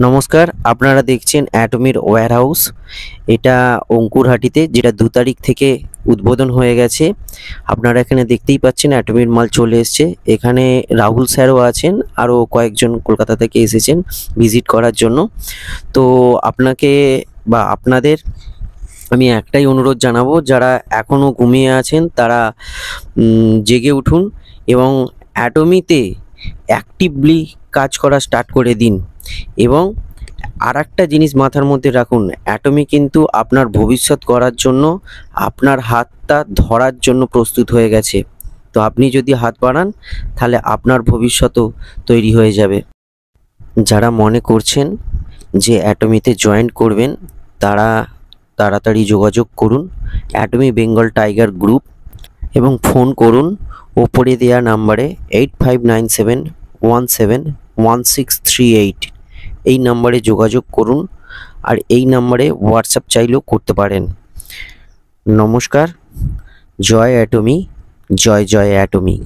নমস্কার, আপনারা দেখছেন অ্যাটমির ওয়্যারহাউস। এটা অঙ্কুরহাটিতে, যেটা 2 তারিখ থেকে উদ্বোধন হয়ে গেছে। আপনারা এখানে দেখতেই পাচ্ছেন অ্যাটমির মাল চলে এসছে। এখানে রাহুল স্যারও আছেন, আরও কয়েকজন কলকাতা থেকে এসেছেন ভিজিট করার জন্য। তো আপনাকে বা আপনাদের আমি একটাই অনুরোধ জানাবো, যারা এখনও ঘুমিয়ে আছেন তারা জেগে উঠুন এবং অ্যাটমিতে অ্যাক্টিভলি কাজ করা স্টার্ট করে দিন। এবং আরেকটা জিনিস মাথার মধ্যে রাখুন, অ্যাটমি কিন্তু আপনার ভবিষ্যৎ গড়ার জন্য, আপনার হাতটা ধরার জন্য প্রস্তুত হয়ে গেছে। তো আপনি যদি হাত বাড়ান তাহলে আপনার ভবিষ্যৎও তৈরি হয়ে যাবে। যারা মনে করছেন যে অ্যাটমিতে জয়েন করবেন তারা তাড়াতাড়ি যোগাযোগ করুন অ্যাটমি বেঙ্গল টাইগার গ্রুপ এবং ফোন করুন ওপরে দেওয়া নাম্বারে 8597171638। এই নাম্বারে যোগাযোগ করুন, আর এই নাম্বারে হোয়াটসঅ্যাপ চাইলেও করতে পারেন। নমস্কার, জয় অ্যাটমি, জয় জয় অ্যাটমি।